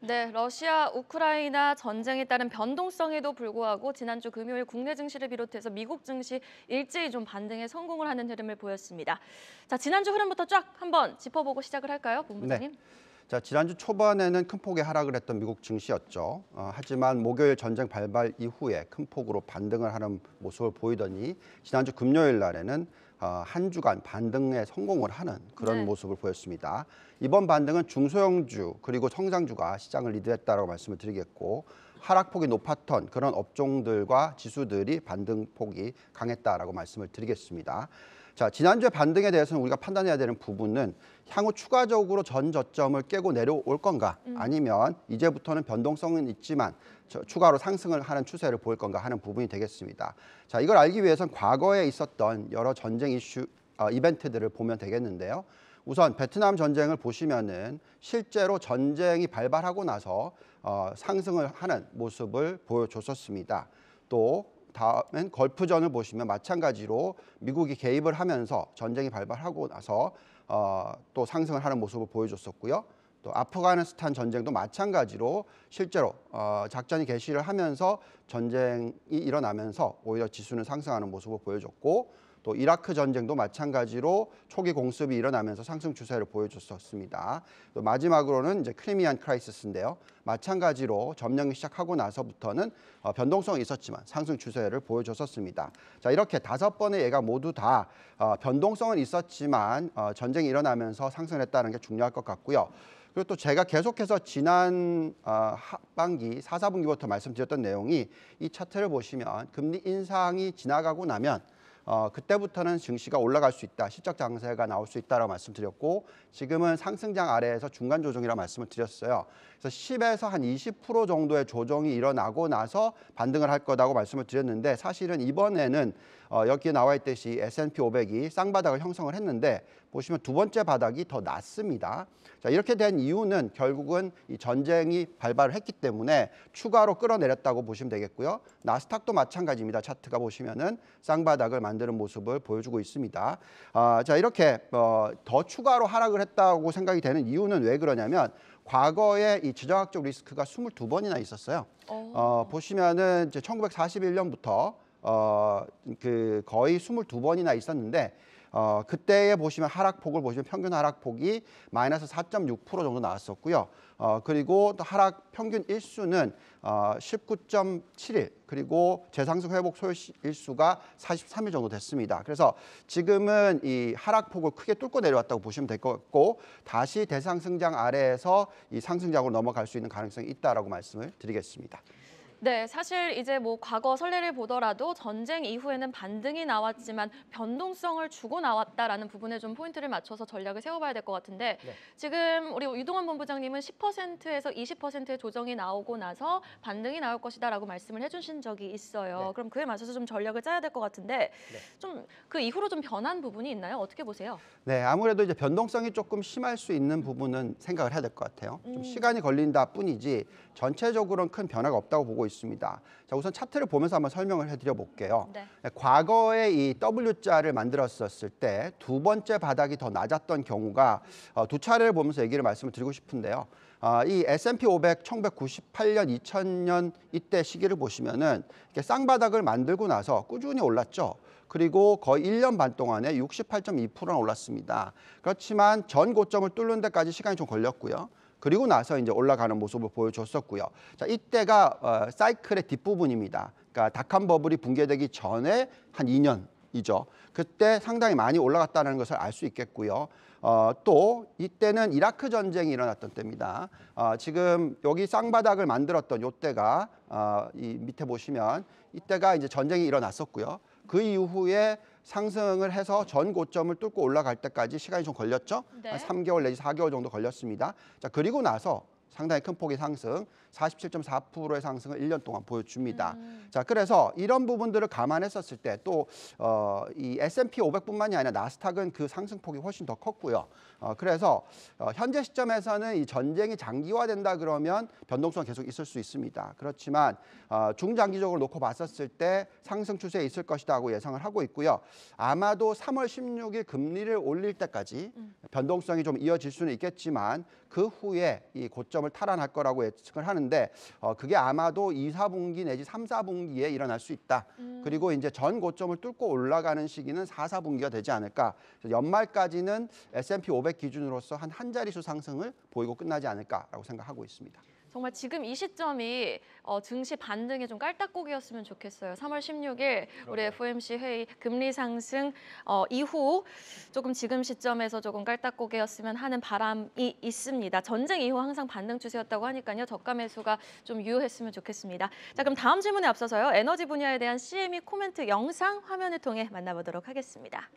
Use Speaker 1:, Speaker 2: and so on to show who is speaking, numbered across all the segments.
Speaker 1: 네, 러시아, 우크라이나 전쟁에 따른 변동성에도 불구하고 지난주 금요일 국내 증시를 비롯해서 미국 증시 일제히 좀 반등에 성공을 하는 흐름을 보였습니다. 자, 지난주 흐름부터 쫙 한번 짚어보고 시작을 할까요,
Speaker 2: 네.
Speaker 1: 본부장님?
Speaker 2: 자, 지난주 초반에는 큰 폭의 하락을 했던 미국 증시였죠. 하지만 목요일 전쟁 발발 이후에 큰 폭으로 반등을 하는 모습을 보이더니 지난주 금요일 날에는 한 주간 반등에 성공을 하는 그런
Speaker 1: 네.
Speaker 2: 모습을 보였습니다. 이번 반등은 중소형주 그리고 성장주가 시장을 리드했다라고 말씀을 드리겠고 하락폭이 높았던 그런 업종들과 지수들이 반등폭이 강했다라고 말씀을 드리겠습니다. 자, 지난주에 반등에 대해서는 우리가 판단해야 되는 부분은 향후 추가적으로 전 저점을 깨고 내려올 건가 아니면 이제부터는 변동성은 있지만 추가로 상승을 하는 추세를 보일 건가 하는 부분이 되겠습니다. 자, 이걸 알기 위해선 과거에 있었던 여러 전쟁 이슈 이벤트들을 보면 되겠는데요. 우선 베트남 전쟁을 보시면은 실제로 전쟁이 발발하고 나서 상승을 하는 모습을 보여줬었습니다. 또 다음엔 걸프전을 보시면 마찬가지로 미국이 개입을 하면서 전쟁이 발발하고 나서 또 상승을 하는 모습을 보여줬었고요. 또 아프가니스탄 전쟁도 마찬가지로 실제로 작전이 개시를 하면서 전쟁이 일어나면서 오히려 지수는 상승하는 모습을 보여줬고 또 이라크 전쟁도 마찬가지로 초기 공습이 일어나면서 상승 추세를 보여줬었습니다. 또 마지막으로는 이제 크리미안 크라이시스인데요. 마찬가지로 점령이 시작하고 나서부터는 변동성이 있었지만 상승 추세를 보여줬었습니다. 자, 이렇게 5번의 예가 모두 다 변동성은 있었지만 전쟁이 일어나면서 상승을 했다는 게 중요할 것 같고요. 그리고 또 제가 계속해서 지난 하반기 4, 4분기부터 말씀드렸던 내용이 이 차트를 보시면 금리 인상이 지나가고 나면 그때부터는 증시가 올라갈 수 있다. 실적 장세가 나올 수 있다라고 말씀드렸고 지금은 상승장 아래에서 중간 조정이라고 말씀을 드렸어요. 그래서 10에서 한 20% 정도의 조정이 일어나고 나서 반등을 할 거라고 말씀을 드렸는데 사실은 이번에는 여기에 나와 있듯이 S&P 500이 쌍바닥을 형성을 했는데 보시면 두 번째 바닥이 더 낮습니다. 자, 이렇게 된 이유는 결국은 이 전쟁이 발발을 했기 때문에 추가로 끌어내렸다고 보시면 되겠고요. 나스닥도 마찬가지입니다. 차트가 보시면은 쌍바닥을 만드는 모습을 보여주고 있습니다. 자, 이렇게 더 추가로 하락을 했다고 생각이 되는 이유는 왜 그러냐면 과거에 이 지정학적 리스크가 22번이나 있었어요. 보시면은 이제 1941년부터 그 거의 22번이나 있었는데 그때에 보시면 하락폭을 보시면 평균 하락폭이 마이너스 4.6% 정도 나왔었고요. 그리고 또 하락 평균 일수는 19.7일 그리고 재상승 회복 소요 일수가 43일 정도 됐습니다. 그래서 지금은 이 하락폭을 크게 뚫고 내려왔다고 보시면 될 것 같고 다시 대상승장 아래에서 이 상승장으로 넘어갈 수 있는 가능성이 있다라고 말씀을 드리겠습니다.
Speaker 1: 네, 사실 이제 뭐 과거 선례를 보더라도 전쟁 이후에는 반등이 나왔지만 변동성을 주고 나왔다라는 부분에 좀 포인트를 맞춰서 전략을 세워봐야 될 것 같은데
Speaker 2: 네.
Speaker 1: 지금 우리 유동환 본부장님은 10%에서 20%의 조정이 나오고 나서 반등이 나올 것이다라고 말씀을 해주신 적이 있어요.
Speaker 2: 네.
Speaker 1: 그럼 그에 맞춰서 좀 전략을 짜야 될 것 같은데
Speaker 2: 네.
Speaker 1: 좀 그 이후로 좀 변한 부분이 있나요? 어떻게 보세요?
Speaker 2: 네, 아무래도 이제 변동성이 조금 심할 수 있는 부분은 생각을 해야 될 것 같아요. 좀 시간이 걸린다 뿐이지 전체적으로는 큰 변화가 없다고 보고 있습니다. 자, 우선 차트를 보면서 한번 설명을 해드려 볼게요.
Speaker 1: 네.
Speaker 2: 과거에 이 W자를 만들었었을 때 두 번째 바닥이 더 낮았던 경우가 두 차례를 보면서 얘기를 말씀을 드리고 싶은데요. 이 S&P 500 1998년, 2000년 이때 시기를 보시면은 이렇게 쌍바닥을 만들고 나서 꾸준히 올랐죠. 그리고 거의 1년 반 동안에 68.2%나 올랐습니다. 그렇지만 전 고점을 뚫는 데까지 시간이 좀 걸렸고요. 그리고 나서 이제 올라가는 모습을 보여줬었고요. 자, 이때가 사이클의 뒷부분입니다. 그러니까 닷컴 버블이 붕괴되기 전에 한 2년이죠. 그때 상당히 많이 올라갔다는 것을 알 수 있겠고요. 또 이때는 이라크 전쟁이 일어났던 때입니다. 지금 여기 쌍바닥을 만들었던 이때가 이 밑에 보시면 이때가 이제 전쟁이 일어났었고요. 그 이후에 상승을 해서 전 고점을 뚫고 올라갈 때까지 시간이 좀 걸렸죠.
Speaker 1: 네.
Speaker 2: 한 3개월 내지 4개월 정도 걸렸습니다. 자, 그리고 나서 상당히 큰 폭의 상승, 47.4%의 상승을 1년 동안 보여줍니다. 자, 그래서 이런 부분들을 감안했었을 때 또 이 S&P 500뿐만이 아니라 나스닥은 그 상승폭이 훨씬 더 컸고요. 그래서 현재 시점에서는 이 전쟁이 장기화된다 그러면 변동성 계속 있을 수 있습니다. 그렇지만 중장기적으로 놓고 봤었을 때 상승 추세에 있을 것이라고 예상을 하고 있고요. 아마도 3월 16일 금리를 올릴 때까지 변동성이 좀 이어질 수는 있겠지만 그 후에 이 고점을 탈환할 거라고 예측을 하는데 그게 아마도 2, 4분기 내지 3, 4분기에 일어날 수 있다. 그리고 이제 전 고점을 뚫고 올라가는 시기는 4, 4분기가 되지 않을까. 연말까지는 S&P 500 기준으로서 한 자릿수 상승을 보이고 끝나지 않을까라고 생각하고 있습니다.
Speaker 1: 정말 지금 이 시점이 증시 반등에 좀 깔딱고기였으면 좋겠어요. 3월 16일 우리 FOMC 회의 금리 상승 이후 조금 지금 시점에서 조금 깔딱고기였으면 하는 바람이 있습니다. 전쟁 이후 항상 반등 추세였다고 하니까요. 저가 매수가 좀 유효했으면 좋겠습니다. 자, 그럼 다음 질문에 앞서서요. 에너지 분야에 대한 CME 코멘트 영상 화면을 통해 만나보도록 하겠습니다.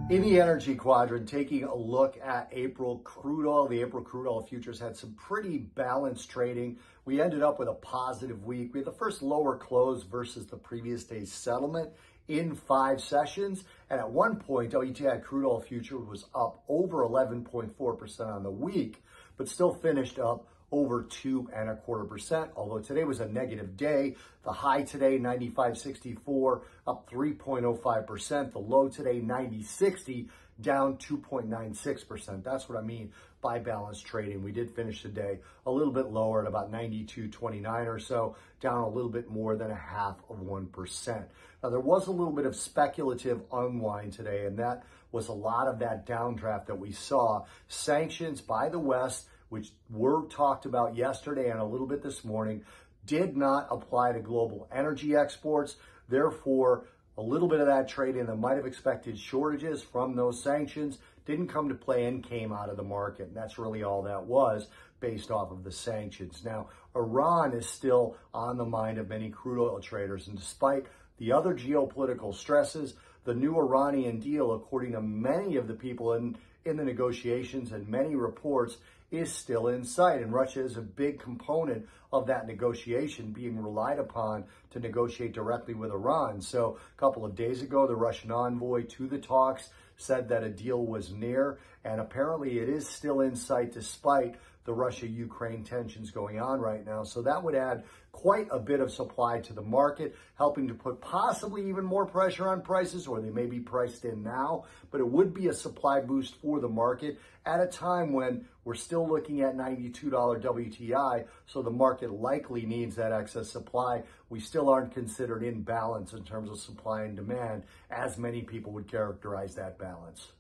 Speaker 3: In the energy quadrant, taking a look at April crude oil, the April crude oil futures had some pretty balanced trading. We ended up with a positive week. We had the first lower close versus the previous day's settlement in 5 sessions. And at one point, WTI crude oil future was up over 11.4% on the week, but still finished up over 2.25%, although today was a negative day. The high today, 95.64, up 3.05%. The low today, 90.60, down 2.96%. That's what I mean by balanced trading. We did finish the day a little bit lower at about 92.29 or so, down a little bit more than 0.5%. Now, there was a little bit of speculative unwind today, and that was a lot of that downdraft that we saw. Sanctions by the West, which were talked about yesterday and a little bit this morning, did not apply to global energy exports. Therefore, a little bit of that trading that might have expected shortages from those sanctions didn't come to play and came out of the market. And that's really all that was based off of the sanctions. Now, Iran is still on the mind of many crude oil traders. And despite the other geopolitical stresses, the new Iranian deal, according to many of the people in the negotiations and many reports, is still in sight. And Russia is a big component of that negotiation, being relied upon to negotiate directly with Iran. So a couple of days ago, the Russian envoy to the talks said that a deal was near, and apparently it is still in sight despite the Russia-Ukraine tensions going on right now. So that would add quite a bit of supply to the market, helping to put possibly even more pressure on prices, or they may be priced in now, but it would be a supply boost for the market at a time when we're still looking at $92 WTI, so the market likely needs that excess supply. We still aren't considered in balance in terms of supply and demand, as many people would characterize that balance.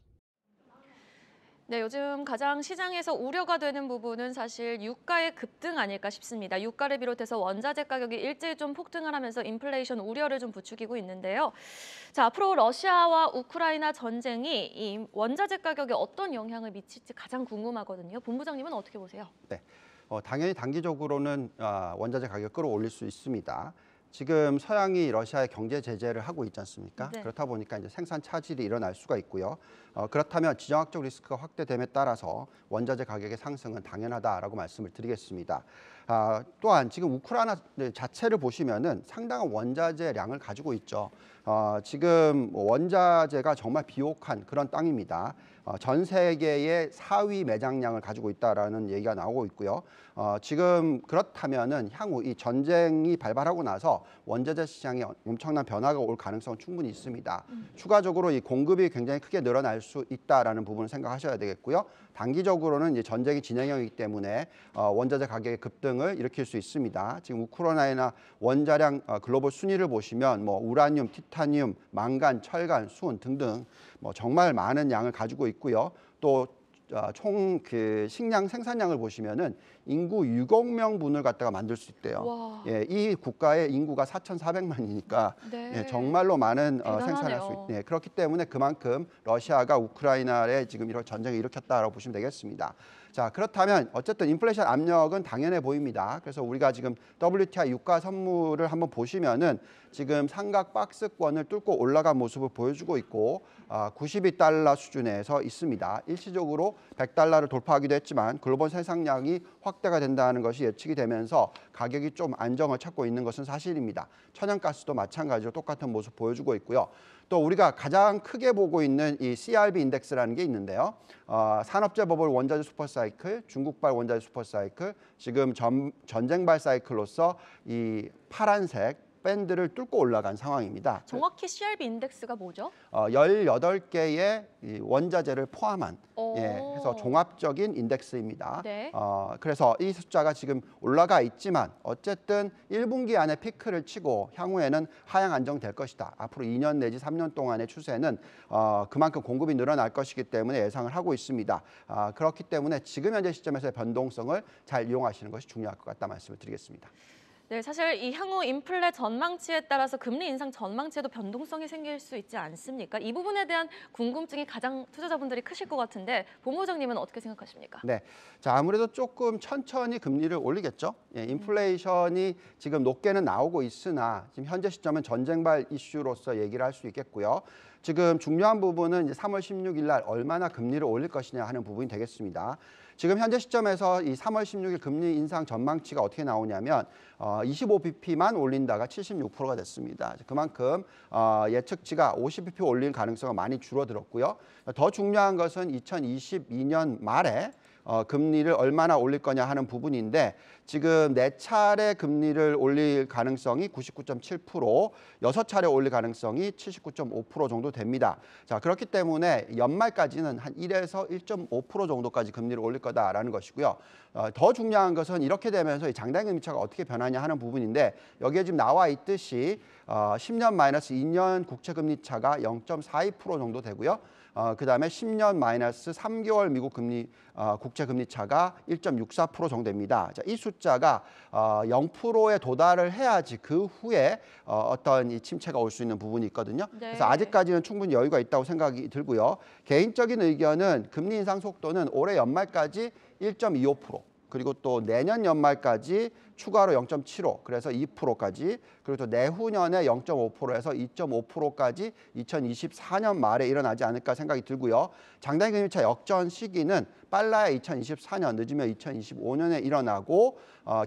Speaker 1: 네, 요즘 가장 시장에서 우려가 되는 부분은 사실 유가의 급등 아닐까 싶습니다. 유가를 비롯해서 원자재 가격이 일제히 좀 폭등을 하면서 인플레이션 우려를 좀 부추기고 있는데요. 자, 앞으로 러시아와 우크라이나 전쟁이 이 원자재 가격에 어떤 영향을 미칠지 가장 궁금하거든요. 본부장님은 어떻게 보세요?
Speaker 2: 네, 당연히 단기적으로는 원자재 가격 끌어올릴 수 있습니다. 지금 서양이 러시아에 경제 제재를 하고 있지 않습니까?
Speaker 1: 네.
Speaker 2: 그렇다 보니까 이제 생산 차질이 일어날 수가 있고요. 그렇다면 지정학적 리스크가 확대됨에 따라서 원자재 가격의 상승은 당연하다라고 말씀을 드리겠습니다. 또한 지금 우크라이나 자체를 보시면은 상당한 원자재량을 가지고 있죠. 지금 원자재가 정말 비옥한 그런 땅입니다. 전 세계의 4위 매장량을 가지고 있다라는 얘기가 나오고 있고요. 지금 그렇다면은 향후 이 전쟁이 발발하고 나서 원자재 시장에 엄청난 변화가 올 가능성은 충분히 있습니다. 추가적으로 이 공급이 굉장히 크게 늘어날 수 있다라는 부분을 생각하셔야 되겠고요. 단기적으로는 이제 전쟁이 진행형이기 때문에 원자재 가격의 급등을 일으킬 수 있습니다. 지금 우크라이나 원자량 글로벌 순위를 보시면 뭐 우라늄, 티타늄, 망간, 철간, 수은 등등 뭐 정말 많은 양을 가지고 있고요. 또 총 그 식량 생산량을 보시면은 인구 6억 명분을 갖다가 만들 수 있대요.
Speaker 1: 와.
Speaker 2: 예, 이 국가의 인구가 4,400만이니까
Speaker 1: 네.
Speaker 2: 예, 정말로 많은
Speaker 1: 대단하네요.
Speaker 2: 생산할 수 있. 예, 그렇기 때문에 그만큼 러시아가 우크라이나에 지금 이런 전쟁을 일으켰다라고 보시면 되겠습니다. 자, 그렇다면 어쨌든 인플레이션 압력은 당연해 보입니다. 그래서 우리가 지금 WTI 유가 선물을 한번 보시면은 지금 삼각 박스권을 뚫고 올라간 모습을 보여주고 있고 92달러 수준에서 있습니다. 일시적으로 100달러를 돌파하기도 했지만 글로벌 생산량이 확대가 된다는 것이 예측이 되면서 가격이 좀 안정을 찾고 있는 것은 사실입니다. 천연가스도 마찬가지로 똑같은 모습 보여주고 있고요. 또 우리가 가장 크게 보고 있는 이 CRB 인덱스라는 게 있는데요. 산업재 버블 원자재 슈퍼사이클, 중국발 원자재 슈퍼사이클, 지금 전쟁발 사이클로서 이 파란색 밴드를 뚫고 올라간 상황입니다.
Speaker 1: 정확히 CRB 인덱스가 뭐죠?
Speaker 2: 18개의 이 원자재를 포함한
Speaker 1: 오.
Speaker 2: 해서 종합적인 인덱스입니다.
Speaker 1: 네.
Speaker 2: 그래서 이 숫자가 지금 올라가 있지만 어쨌든 1분기 안에 피크를 치고 향후에는 하향 안정될 것이다. 앞으로 2년 내지 3년 동안의 추세는 그만큼 공급이 늘어날 것이기 때문에 예상을 하고 있습니다. 그렇기 때문에 지금 현재 시점에서의 변동성을 잘 이용하시는 것이 중요할 것 같다 말씀을 드리겠습니다.
Speaker 1: 네, 사실 이 향후 인플레 전망치에 따라서 금리 인상 전망치에도 변동성이 생길 수 있지 않습니까? 이 부분에 대한 궁금증이 가장 투자자분들이 크실 것 같은데 본부장님은 어떻게 생각하십니까?
Speaker 2: 네, 자 아무래도 조금 천천히 금리를 올리겠죠. 인플레이션이 지금 높게는 나오고 있으나 지금 현재 시점은 전쟁발 이슈로서 얘기를 할 수 있겠고요. 지금 중요한 부분은 이제 3월 16일 날 얼마나 금리를 올릴 것이냐 하는 부분이 되겠습니다. 지금 현재 시점에서 이 3월 16일 금리 인상 전망치가 어떻게 나오냐면 25bp만 올린다가 76%가 됐습니다. 그만큼 예측치가 50bp 올릴 가능성이 많이 줄어들었고요. 더 중요한 것은 2022년 말에 금리를 얼마나 올릴 거냐 하는 부분인데 지금 4차례 금리를 올릴 가능성이 99.7%, 6차례 올릴 가능성이 79.5% 정도 됩니다. 자, 그렇기 때문에 연말까지는 한 1에서 1.5% 정도까지 금리를 올릴 거다라는 것이고요. 더 중요한 것은 이렇게 되면서 이 장단 금리차가 어떻게 변하냐 하는 부분인데 여기에 지금 나와 있듯이 10년 마이너스 2년 국채 금리 차가 0.42% 정도 되고요. 그다음에 10년 마이너스 3개월 미국 금리 국채 금리 차가 1.64% 정도 됩니다. 자, 이 숫자가 0%에 도달을 해야지 그 후에 어떤 이 침체가 올 수 있는 부분이 있거든요.
Speaker 1: 네.
Speaker 2: 그래서 아직까지는 충분히 여유가 있다고 생각이 들고요. 개인적인 의견은 금리 인상 속도는 올해 연말까지 1.25%. 그리고 또 내년 연말까지 추가로 0.75, 그래서 2%까지, 그리고 또 내후년에 0.5%에서 2.5%까지 2024년 말에 일어나지 않을까 생각이 들고요. 장단기 금리차 역전 시기는 빨라야 2024년, 늦으면 2025년에 일어나고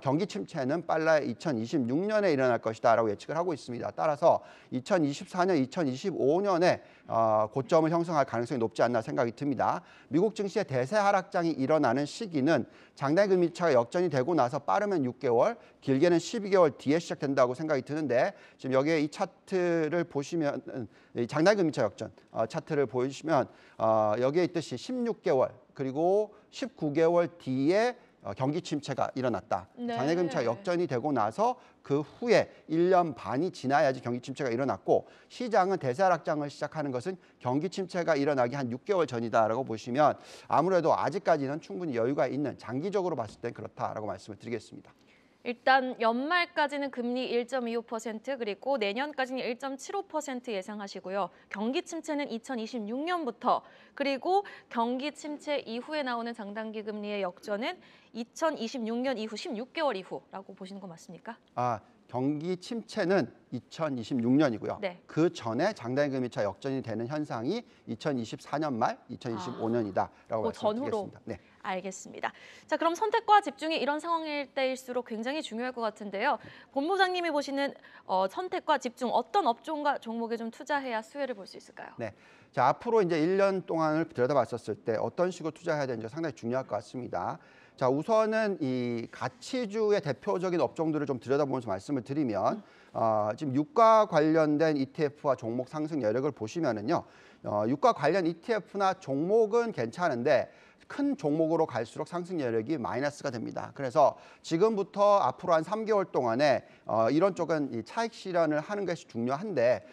Speaker 2: 경기 침체는 빨라야 2026년에 일어날 것이다라고 예측을 하고 있습니다. 따라서 2024년, 2025년에 고점을 형성할 가능성이 높지 않나 생각이 듭니다. 미국 증시의 대세 하락장이 일어나는 시기는 장단기 금리차가 역전이 되고 나서 빠르면 6개월, 길게는 12개월 뒤에 시작된다고 생각이 드는데 지금 여기에 이 차트를 보시면 장단기 금리차 역전 차트를 보시면 여기에 있듯이 16개월 그리고 19개월 뒤에 경기 침체가 일어났다.
Speaker 1: 네.
Speaker 2: 장단기 금리차 역전이 되고 나서 그 후에 1년 반이 지나야지 경기 침체가 일어났고 시장은 대세 하락장을 시작하는 것은 경기 침체가 일어나기 한 6개월 전이다라고 보시면 아무래도 아직까지는 충분히 여유가 있는 장기적으로 봤을 땐 그렇다라고 말씀을 드리겠습니다.
Speaker 1: 일단 연말까지는 금리 1.25% 그리고 내년까지는 1.75% 예상하시고요. 경기 침체는 2026년부터 그리고 경기 침체 이후에 나오는 장단기 금리의 역전은 2026년 이후 16개월 이후라고 보시는 거 맞습니까?
Speaker 2: 경기 침체는 2026년이고요.
Speaker 1: 네.
Speaker 2: 그 전에 장단기 금리차 역전이 되는 현상이 2024년 말, 2025년이다라고
Speaker 1: 그 전후로.
Speaker 2: 말씀드리겠습니다. 네.
Speaker 1: 알겠습니다. 자, 그럼 선택과 집중이 이런 상황일 때일수록 굉장히 중요할 것 같은데요. 본부장님이 보시는 선택과 집중 어떤 업종과 종목에 좀 투자해야 수혜를 볼 수 있을까요?
Speaker 2: 네. 자, 앞으로 이제 1년 동안을 들여다봤었을 때 어떤 식으로 투자해야 되는지 상당히 중요할 것 같습니다. 자, 우선은 이 가치주의 대표적인 업종들을 좀 들여다보면서 말씀을 드리면 지금 유가 관련된 ETF와 종목 상승 여력을 보시면은요. 유가 관련 ETF나 종목은 괜찮은데 큰 종목으로 갈수록 상승 여력이 마이너스가 됩니다. 그래서 지금부터 앞으로 한 3개월 동안에 이런 쪽은 이 차익 실현을 하는 것이 중요한데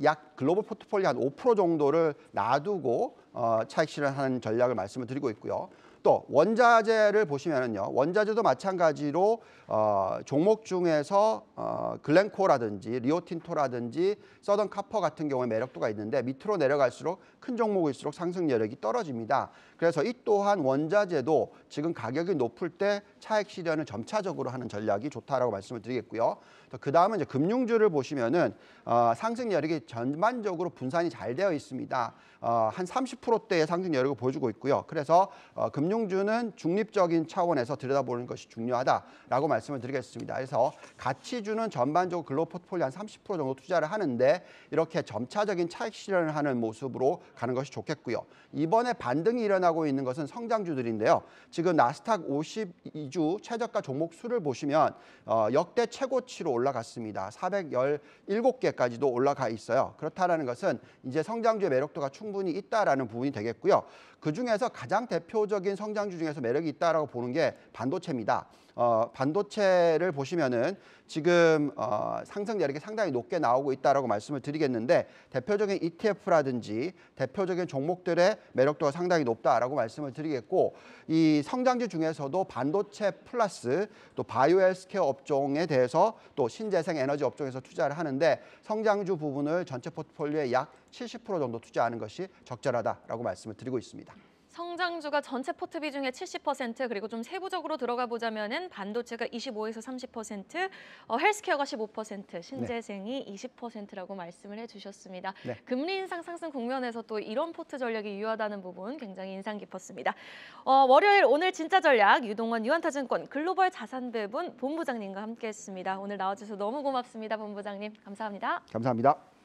Speaker 2: 약 글로벌 포트폴리오 한 5% 정도를 놔두고 차익 실현하는 전략을 말씀을 드리고 있고요. 또 원자재를 보시면은요, 원자재도 마찬가지로 종목 중에서 글렌코라든지 리오틴토라든지 서던 카퍼 같은 경우에 매력도가 있는데 밑으로 내려갈수록 큰 종목일수록 상승 여력이 떨어집니다. 그래서 이 또한 원자재도 지금 가격이 높을 때 차익 실현을 점차적으로 하는 전략이 좋다라고 말씀을 드리겠고요. 그 다음은 이제 금융주를 보시면은 상승 여력이 전반적으로 분산이 잘 되어 있습니다. 한 30% 10%대의 상승 여력을 보여주고 있고요. 그래서 금융주는 중립적인 차원에서 들여다보는 것이 중요하다라고 말씀을 드리겠습니다. 그래서 가치주는 전반적으로 글로벌 포트폴리오 한 30% 정도 투자를 하는데 이렇게 점차적인 차익 실현을 하는 모습으로 가는 것이 좋겠고요. 이번에 반등이 일어나고 있는 것은 성장주들인데요. 지금 나스닥 52주 최저가 종목 수를 보시면 역대 최고치로 올라갔습니다. 417개까지도 올라가 있어요. 그렇다라는 것은 이제 성장주의 매력도가 충분히 있다라는 부분이 되겠고요. 그중에서 가장 대표적인 성장주 중에서 매력이 있다라고 보는 게 반도체입니다. 반도체를 보시면은 지금 상승 여력이 상당히 높게 나오고 있다라고 말씀을 드리겠는데 대표적인 ETF라든지 대표적인 종목들의 매력도가 상당히 높다라고 말씀을 드리겠고 이 성장주 중에서도 반도체 플러스 또 바이오 헬스케어 업종에 대해서 또 신재생 에너지 업종에서 투자를 하는데 성장주 부분을 전체 포트폴리오의 약 70% 정도 투자하는 것이 적절하다라고 말씀을 드리고 있습니다.
Speaker 1: 성장주가 전체 포트 비중의 70%, 그리고 좀 세부적으로 들어가 보자면은 반도체가 25에서 30%, 헬스케어가 15%, 신재생이 20%라고 말씀을 해주셨습니다.
Speaker 2: 네.
Speaker 1: 금리 인상 상승 국면에서 또 이런 포트 전략이 유효하다는 부분 굉장히 인상 깊었습니다. 월요일 오늘 진짜 전략 유동원 유한타증권 글로벌 자산배분 본부장님과 함께했습니다. 오늘 나와주셔서 너무 고맙습니다, 본부장님. 감사합니다.
Speaker 2: 감사합니다.